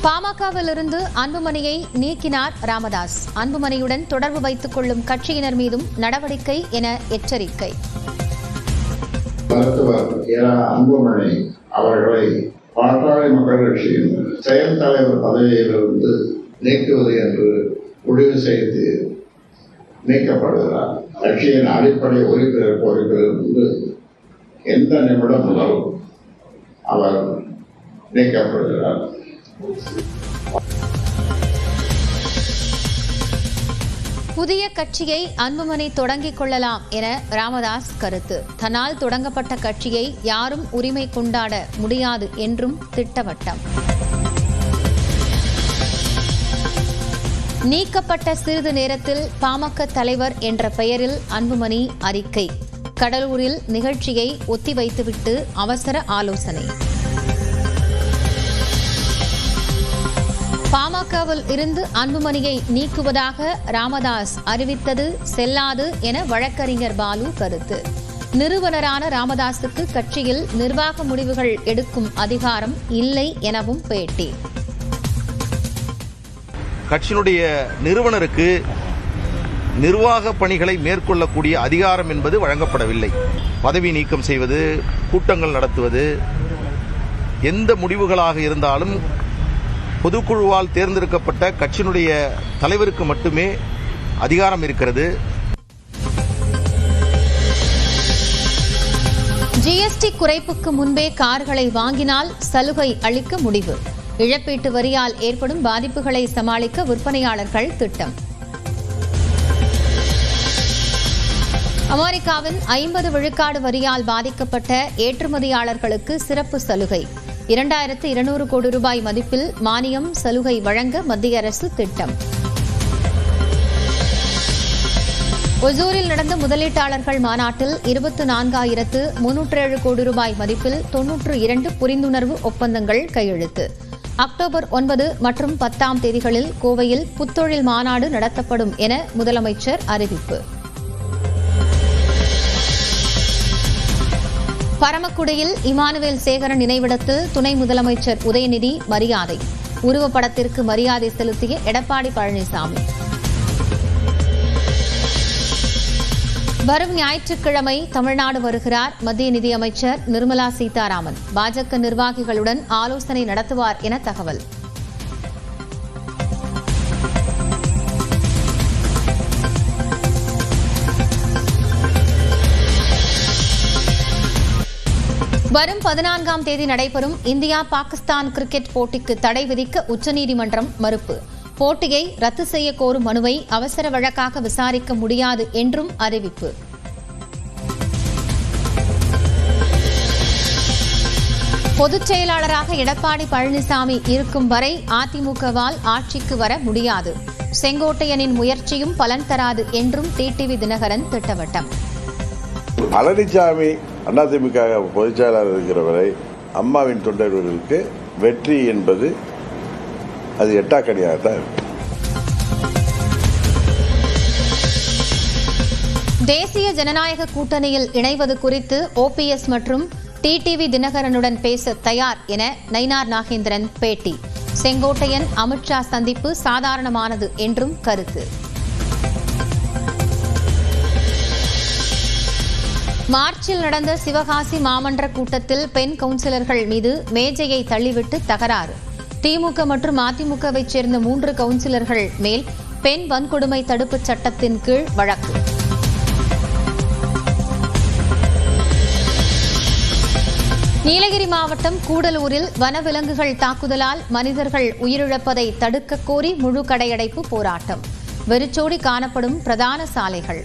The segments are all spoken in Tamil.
பாமகவிலிருந்து அன்புமணியை நீக்கினார் ராமதாஸ். அன்புமணியுடன் தொடர்பு வைத்துக் கொள்ளும் கட்சியினர் மீதும் நடவடிக்கை என எச்சரிக்கை. மருத்துவர் அன்புமணி அவர்களை பாட்டாளி மக்கள் கட்சியின் செயல் தலைவர் பதவியிலிருந்து நீக்குவது என்று முடிவு செய்து நீக்கப்படுகிறார். கட்சியின் அடிப்படை உறுப்பினர் பொறுப்பிலிருந்து எந்த நிமிடம் முதல் அவர் நீக்கப்படுகிறார். புதிய கட்சியை அன்புமணி தொடங்கிக் கொள்ளலாம் என ராமதாஸ் கருத்து. தன்னால் தொடங்கப்பட்ட கட்சியை யாரும் உரிமை கொண்டாட முடியாது என்றும் திட்டவட்டம். நீக்கப்பட்ட சிறிது நேரத்தில் பாமக தலைவர் என்ற பெயரில் அன்புமணி அறிக்கை. கடலூரில் நிகழ்ச்சியை ஒத்திவைத்துவிட்டு அவசர ஆலோசனை. பாமகவில் இருந்து அன்புமணியை நீக்குவதாக ராமதாஸ் அறிவித்தது செல்லாது என வழக்கறிஞர் பாலு கருத்து. நிறுவனரான ராமதாஸுக்கு கட்சியில் நிர்வாக முடிவுகள் எடுக்கும் அதிகாரம் இல்லை எனவும் பேட்டி. கட்சியினுடைய நிறுவனருக்கு நிர்வாக பணிகளை மேற்கொள்ளக்கூடிய அதிகாரம் என்பது வழங்கப்படவில்லை. பதவி நீக்கம் செய்வது, கூட்டங்கள் நடத்துவது, எந்த முடிவுகளாக இருந்தாலும் பொதுக்குழுவால் தேர்ந்தெடுக்கப்பட்ட கட்சியினுடைய தலைவருக்கு மட்டுமே அதிகாரம் இருக்கிறது. ஜிஎஸ்டி குறைப்புக்கு முன்பே கார்களை வாங்கினால் சலுகை அளிக்க முடிவு. இழப்பீட்டு வரியால் ஏற்படும் பாதிப்புகளை சமாளிக்க விற்பனையாளர்கள் திட்டம். அமெரிக்காவின் 50 விழுக்காடு வரியால் பாதிக்கப்பட்ட ஏற்றுமதியாளர்களுக்கு சிறப்பு சலுகை. 2200 கோடி ரூபாய் மதிப்பில் மானியம் சலுகை வழங்க மத்திய அரசு திட்டம். ஒசூரில் நடந்த முதலீட்டாளர்கள் மாநாட்டில் 24,307 கோடி ரூபாய் மதிப்பில் 92 புரிந்துணர்வு ஒப்பந்தங்கள் கையெழுத்து. அக்டோபர் 9 மற்றும் 10 தேதிகளில் கோவையில் புத்தொழில் மாநாடு நடத்தப்படும் என முதலமைச்சர் அறிவிப்பு. பரமக்குடியில் இமானுவேல் சேகரன் நினைவிடத்தில் துணை முதலமைச்சர் உதயநிதி மரியாதை. உருவப்படத்திற்கு மரியாதை செலுத்திய எடப்பாடி பழனிசாமி. வரும் ஞாயிற்றுக்கிழமை தமிழ்நாடு வருகிறார் மத்திய நிதியமைச்சர் நிர்மலா சீதாராமன். பாஜக நிர்வாகிகளுடன் ஆலோசனை நடத்துவார் என தகவல். வரும் 14ஆம் தேதி நடைபெறும் இந்தியா பாகிஸ்தான் கிரிக்கெட் போட்டிக்கு தடை விதிக்க உச்சநீதிமன்றம் மறுப்பு. போட்டியை ரத்து செய்ய கோரும் மனுவை அவசர வழக்காக விசாரிக்க முடியாது என்றும் அறிவிப்பு. பொதுச் செயலாளராக எடப்பாடி பழனிசாமி இருக்கும் வரை அதிமுகவால் ஆட்சிக்கு வர முடியாது. செங்கோட்டையனின் முயற்சியும் பலன் தராது என்றும் டிடிவி தினகரன் திட்டவட்டம். பழனிசாமி அதிமுக பொதுச் செயலாளர் இருக்கிற வரை அம்மாவின் தொண்டர்களுக்கு வெற்றி என்பது அது எட்டாக்கனியாகத்தான் இருக்கு. தேசிய ஜனநாயக கூட்டணியில் இணைவது குறித்து ஓபிஎஸ் மற்றும் டிடிவி தினகரனுடன் பேச தயார் என நயினார் நாகேந்திரன் பேட்டி. செங்கோட்டையன் அமித்ஷா சந்திப்பு சாதாரணமானது என்றும் கருத்து. மார்ச்சில் நடந்த சிவகாசி மாமன்ற கூட்டத்தில் பெண் கவுன்சிலர்கள் மீது மேஜையை தள்ளிவிட்டு தகராறு. திமுக மற்றும் அதிமுகவைச் சேர்ந்த 3 கவுன்சிலர்கள் மேல் பெண் வன்கொடுமை தடுப்புச் சட்டத்தின் கீழ் வழக்கு. நீலகிரி மாவட்டம் கூடலூரில் வனவிலங்குகள் தாக்குதலால் மனிதர்கள் உயிரிழப்பதை தடுக்க கோரி முழு கடையடைப்பு போராட்டம். வெறிச்சோடி காணப்படும் பிரதான சாலைகள்.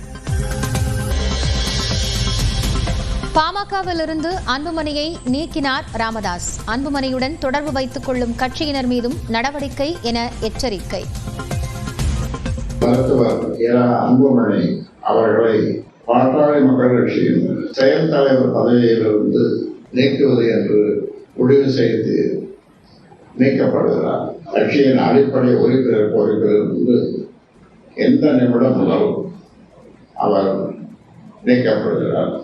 பாமகவிலிருந்து அன்புமணியை நீக்கினார் ராமதாஸ். அன்புமணியுடன் தொடர்பு வைத்துக் கொள்ளும் கட்சியினர் மீதும் நடவடிக்கை என எச்சரிக்கை. மருத்துவர் அன்புமணி அவர்களை பாட்டாளி மக்கள் கட்சியின் செயல் தலைவர் பதவியிலிருந்து நீக்குவது என்று முடிவு செய்து நீக்கப்படுகிறார். கட்சியின் அடிப்படை உறுப்பினர் பொறுப்பிலிருந்து எந்த நிமிடம் முதல் அவர் நீக்கப்படுகிறார்.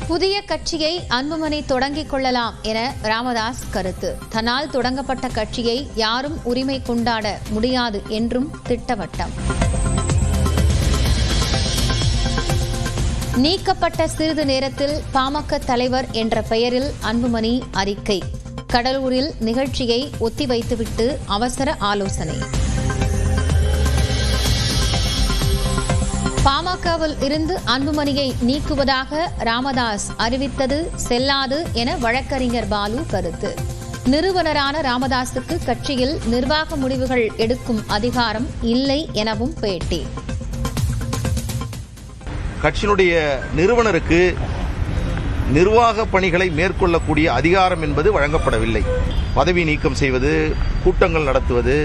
புதிய கட்சியை அன்புமணி தொடங்கிக் கொள்ளலாம் என ராமதாஸ் கருத்து. தன்னால் தொடங்கப்பட்ட கட்சியை யாரும் உரிமை கொண்டாட முடியாது என்றும் திட்டவட்டம். நீக்கப்பட்ட சிறிது நேரத்தில் பாமக தலைவர் என்ற பெயரில் அன்புமணி அறிக்கை. கடலூரில் நிகழ்ச்சியை ஒத்திவைத்துவிட்டு அவசர ஆலோசனை. பாமகவில் இருந்து அன்புமணியை நீக்குவதாக ராமதாஸ் அறிவித்தது செல்லாது என வழக்கறிஞர் பாலு கருத்து. நிறுவனரான ராமதாசுக்கு கட்சியில் நிர்வாக முடிவுகள் எடுக்கும் அதிகாரம் இல்லை எனவும் பேட்டி. கட்சியினுடைய நிறுவனருக்கு நிர்வாக பணிகளை மேற்கொள்ளக்கூடிய அதிகாரம் என்பது வழங்கப்படவில்லை. பதவி நீக்கம் செய்வது, கூட்டங்கள் நடத்துவது,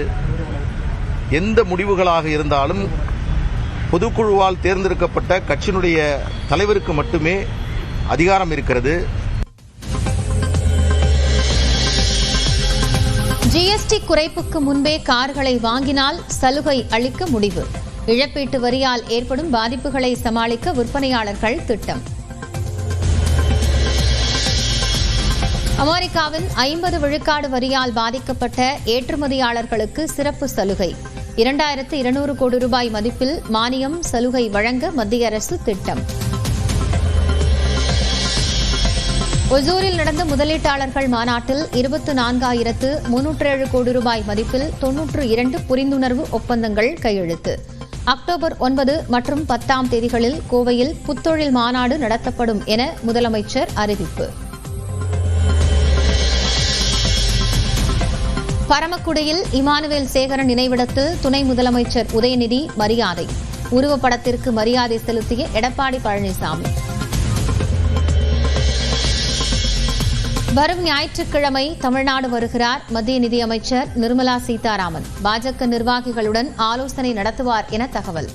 எந்த முடிவுகளாக இருந்தாலும் பொதுக்குழுவால் தேர்ந்தெடுக்கப்பட்ட கட்சியினுடைய தலைவருக்கு மட்டுமே அதிகாரம் இருக்கிறது. ஜிஎஸ்டி குறைப்புக்கு முன்பே கார்களை வாங்கினால் சலுகை அளிக்க முடிவு. இழப்பீட்டு வரியால் ஏற்படும் பாதிப்புகளை சமாளிக்க விற்பனையாளர்கள் திட்டம். அமெரிக்காவின் 50 விழுக்காடு வரியால் பாதிக்கப்பட்ட ஏற்றுமதியாளர்களுக்கு சிறப்பு சலுகை. 2200 கோடி ரூபாய் மதிப்பில் மானியம் சலுகை வழங்க மத்திய அரசு திட்டம். ஒசூரில் நடந்த முதலீட்டாளர்கள் மாநாட்டில் 24,307 கோடி ரூபாய் மதிப்பில் 92 புரிந்துணர்வு ஒப்பந்தங்கள் கையெழுத்து. அக்டோபர் 9 மற்றும் 10 தேதிகளில் கோவையில் புத்தொழில் மாநாடு நடத்தப்படும் என முதலமைச்சர் அறிவிப்பு. பரமக்குடியில் இமானுவேல் சேகரன் நினைவிடத்தில் துணை முதலமைச்சர் உதயநிதி மரியாதை. உருவப்படத்திற்கு மரியாதை செலுத்திய எடப்பாடி பழனிசாமி. வரும் ஞாயிற்றுக்கிழமை தமிழ்நாடு வருகிறார் மத்திய நிதியமைச்சர் நிர்மலா சீதாராமன். பாஜக நிர்வாகிகளுடன் ஆலோசனை நடத்துவார் என தகவல்.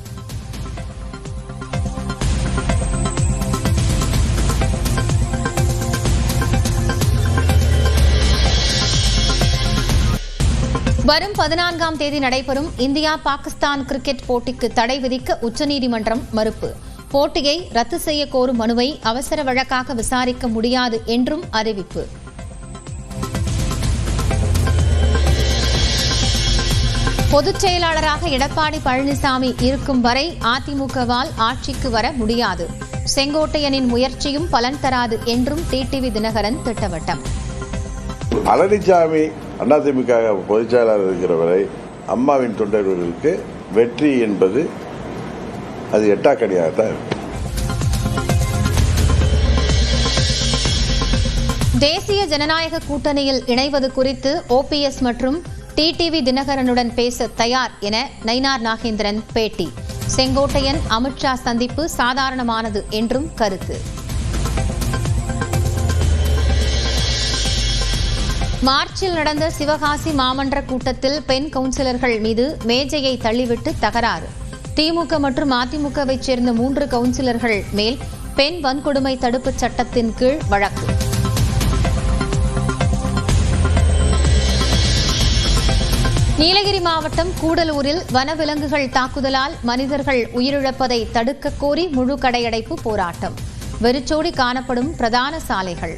வரும் 14ஆம் தேதி நடைபெறும் இந்தியா பாகிஸ்தான் கிரிக்கெட் போட்டிக்கு தடை விதிக்க உச்சநீதிமன்றம் மறுப்பு. போட்டியை ரத்து செய்ய கோரும் மனுவை அவசர வழக்காக விசாரிக்க முடியாது என்றும் அறிவிப்பு. பொதுச் செயலாளராக எடப்பாடி பழனிசாமி இருக்கும் வரை அதிமுகவால் ஆட்சிக்கு வர முடியாது. செங்கோட்டையனின் முயற்சியும் பலன் தராது என்றும் டிடிவி தினகரன் திட்டவட்டம். பழனிசாமி அதிமுக பொதுச் செயலாளர் இருக்கிற வரை அம்மாவின் தொண்டர்களுக்கு வெற்றி என்பது அது எட்டாக்கனியாகத்தான் இருக்கு. தேசிய ஜனநாயக கூட்டணியில் இணைவது குறித்து ஓபிஎஸ் மற்றும் டிடிவி தினகரனுடன் பேச தயார் என நயினார் நாகேந்திரன் பேட்டி. செங்கோட்டையன் அமித்ஷா சந்திப்பு சாதாரணமானது என்றும் கருத்து. மார்ச்சில் நடந்த சிவகாசி மாமன்ற கூட்டத்தில் பெண் கவுன்சிலர்கள் மீது மேஜையை தள்ளிவிட்டு தகராறு. திமுக மற்றும் அதிமுகவைச் சேர்ந்த 3 கவுன்சிலர்கள் மேல் பெண் வன்கொடுமை தடுப்புச் சட்டத்தின் கீழ் வழக்கு. நீலகிரி மாவட்டம் கூடலூரில் வனவிலங்குகள் தாக்குதலால் மனிதர்கள் உயிரிழப்பதை தடுக்க கோரி முழு கடையடைப்பு போராட்டம். வெறிச்சோடி காணப்படும் பிரதான சாலைகள்.